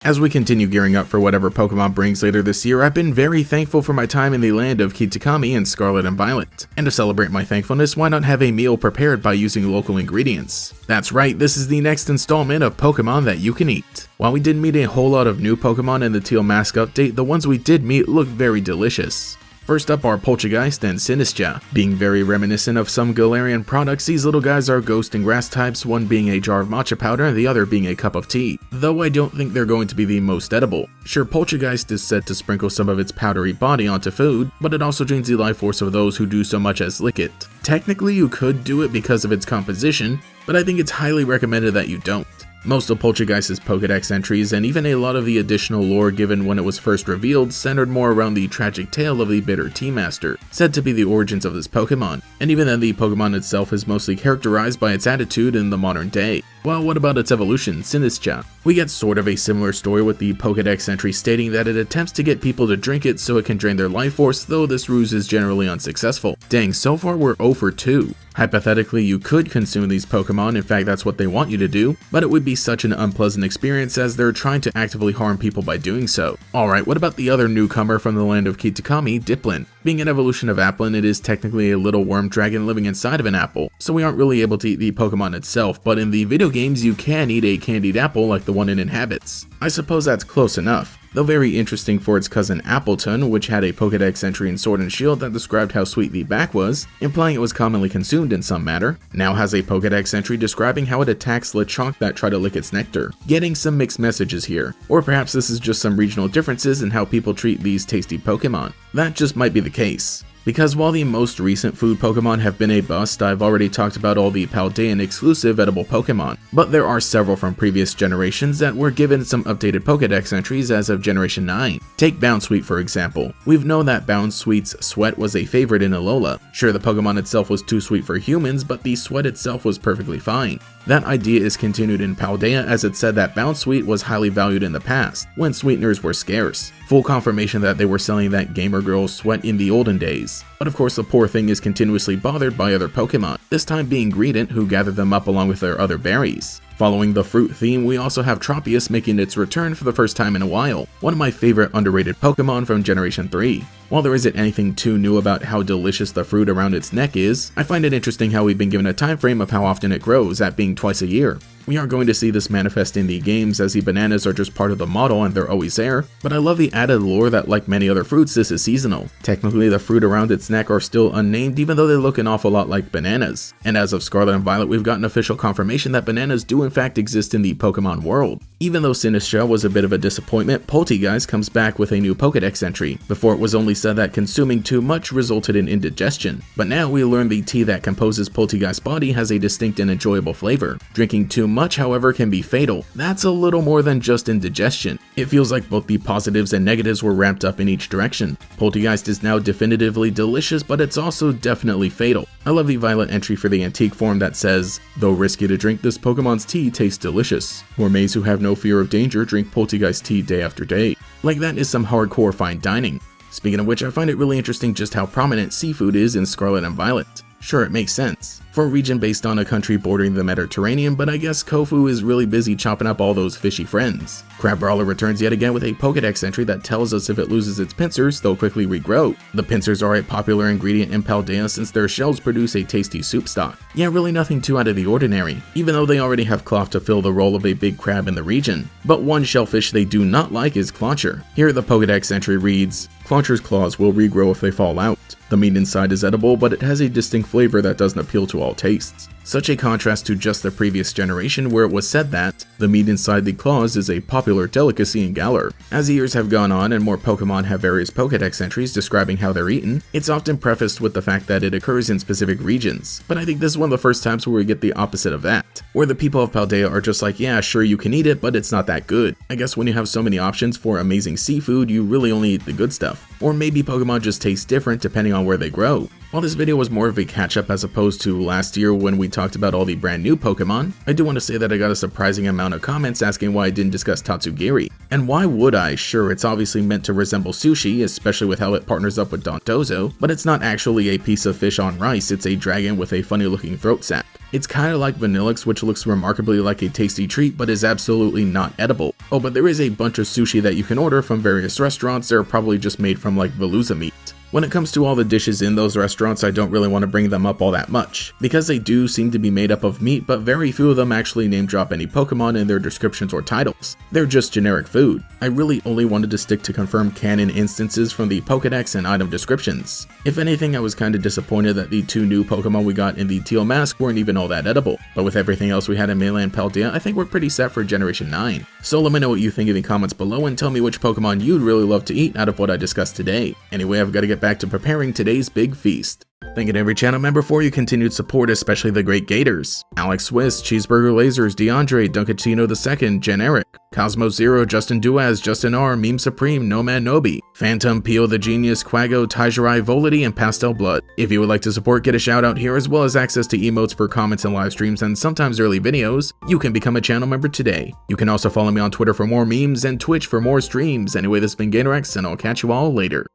As we continue gearing up for whatever Pokemon brings later this year, I've been very thankful for my time in the land of Kitakami and Scarlet and Violet. And to celebrate my thankfulness, why not have a meal prepared by using local ingredients? That's right, this is the next installment of Pokemon that you can eat. While we didn't meet a whole lot of new Pokemon in the Teal Mask update, the ones we did meet look very delicious. First up are Poltergeist and Sinistcha. Being very reminiscent of some Galarian products, these little guys are ghost and grass types, one being a jar of matcha powder and the other being a cup of tea. Though I don't think they're going to be the most edible. Sure, Poltergeist is said to sprinkle some of its powdery body onto food, but it also drains the life force of those who do so much as lick it. Technically you could do it because of its composition, but I think it's highly recommended that you don't. Most of Poltergeist's Pokédex entries, and even a lot of the additional lore given when it was first revealed, centered more around the tragic tale of the bitter Tea Master, said to be the origins of this Pokemon, and even then the Pokemon itself is mostly characterized by its attitude in the modern day. Well, what about its evolution, Sinistcha? We get sort of a similar story with the Pokédex entry stating that it attempts to get people to drink it so it can drain their life force, though this ruse is generally unsuccessful. Dang, so far we're 0 for 2. Hypothetically, you could consume these Pokemon, in fact that's what they want you to do, but it would be such an unpleasant experience as they're trying to actively harm people by doing so. Alright, what about the other newcomer from the land of Kitakami, Dipplin? Being an evolution of Applin, it is technically a little worm dragon living inside of an apple, so we aren't really able to eat the Pokemon itself, but in the video games you can eat a candied apple like the one it inhabits. I suppose that's close enough. Though very interesting for its cousin Appleton, which had a Pokédex entry in Sword and Shield that described how sweet the back was, implying it was commonly consumed in some manner, now has a Pokédex entry describing how it attacks Lechonk that try to lick its nectar. Getting some mixed messages here. Or perhaps this is just some regional differences in how people treat these tasty Pokemon. That just might be the case. Because while the most recent food Pokemon have been a bust, I've already talked about all the Paldean exclusive edible Pokemon, but there are several from previous generations that were given some updated Pokédex entries as of Generation 9. Take Bounsweet for example. We've known that Bounsweet's sweat was a favorite in Alola. Sure, the Pokemon itself was too sweet for humans, but the sweat itself was perfectly fine. That idea is continued in Paldea, as it said that Bounsweet was highly valued in the past, when sweeteners were scarce. Full confirmation that they were selling that gamer girl's sweat in the olden days. But of course the poor thing is continuously bothered by other Pokemon, this time being Greedent, who gathered them up along with their other berries. Following the fruit theme, we also have Tropius making its return for the first time in a while, one of my favorite underrated Pokemon from Generation 3. While there isn't anything too new about how delicious the fruit around its neck is, I find it interesting how we've been given a time frame of how often it grows, that being twice a year. We aren't going to see this manifest in the games as the bananas are just part of the model and they're always there, but I love the added lore that like many other fruits this is seasonal. Technically the fruit around its neck are still unnamed even though they look an awful lot like bananas. And as of Scarlet and Violet we've gotten official confirmation that bananas do in fact exist in the Pokemon world. Even though Sinistcha was a bit of a disappointment, Poltergeist comes back with a new Pokédex entry. Before it was only said that consuming too much resulted in indigestion, but now we learn the tea that composes Poltergeist's body has a distinct and enjoyable flavor. Drinking too much, however, can be fatal. That's a little more than just indigestion. It feels like both the positives and negatives were ramped up in each direction. Poltergeist is now definitively delicious, but it's also definitely fatal. I love the Violet entry for the antique form that says, "Though risky to drink, this Pokemon's tea tastes delicious. Gourmets who have no fear of danger drink Poltergeist tea day after day." Like that is some hardcore fine dining. Speaking of which, I find it really interesting just how prominent seafood is in Scarlet and Violet. Sure, it makes sense for a region based on a country bordering the Mediterranean, but I guess Kofu is really busy chopping up all those fishy friends. Crabrawler returns yet again with a Pokédex entry that tells us if it loses its pincers, they'll quickly regrow. The pincers are a popular ingredient in Paldea since their shells produce a tasty soup stock. Yeah, really nothing too out of the ordinary, even though they already have Cloth to fill the role of a big crab in the region. But one shellfish they do not like is Clauncher. Here the Pokédex entry reads, "Clauncher's claws will regrow if they fall out. The meat inside is edible, but it has a distinct flavor that doesn't appeal to all tastes." Such a contrast to just the previous generation where it was said that the meat inside the claws is a popular delicacy in Galar. As the years have gone on and more Pokemon have various Pokédex entries describing how they're eaten, it's often prefaced with the fact that it occurs in specific regions. But I think this is one of the first times where we get the opposite of that, where the people of Paldea are just like, yeah, sure you can eat it, but it's not that good. I guess when you have so many options for amazing seafood, you really only eat the good stuff. Or maybe Pokemon just taste different depending on where they grow. While this video was more of a catch-up as opposed to last year when we talked about all the brand new Pokemon, I do want to say that I got a surprising amount of comments asking why I didn't discuss Tatsugiri. And why would I? Sure, it's obviously meant to resemble sushi, especially with how it partners up with Dondozo, but it's not actually a piece of fish on rice, it's a dragon with a funny looking throat sac. It's kinda like Vanillix, which looks remarkably like a tasty treat but is absolutely not edible. Oh, but there is a bunch of sushi that you can order from various restaurants. They're probably just made from like Veluza meat. When it comes to all the dishes in those restaurants, I don't really want to bring them up all that much, because they do seem to be made up of meat, but very few of them actually name drop any Pokemon in their descriptions or titles. They're just generic food. I really only wanted to stick to confirmed canon instances from the Pokedex and item descriptions. If anything, I was kinda disappointed that the 2 new Pokemon we got in the Teal Mask weren't even all that edible, but with everything else we had in Mainland Paldea, I think we're pretty set for Generation 9. So let me know what you think in the comments below and tell me which Pokemon you'd really love to eat out of what I discussed today. Anyway, I've got to get back to preparing today's big feast. Thank you to every channel member for your continued support, especially the great Gators: Alex Swiss, Cheeseburger Lasers, DeAndre, Dunkatino II, Jen Eric, Cosmo Zero, Justin Duaz, Justin R, Meme Supreme, Nomad Nobi, Phantom, Pio the Genius, Quago, Taijirai, Volity, and Pastel Blood. If you would like to support, get a shout out here as well as access to emotes for comments and live streams and sometimes early videos, you can become a channel member today. You can also follow me on Twitter for more memes and Twitch for more streams. Anyway, this has been Gatorex, and I'll catch you all later.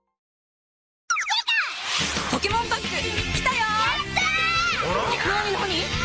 Pokémon バッグ来たよー。なになに？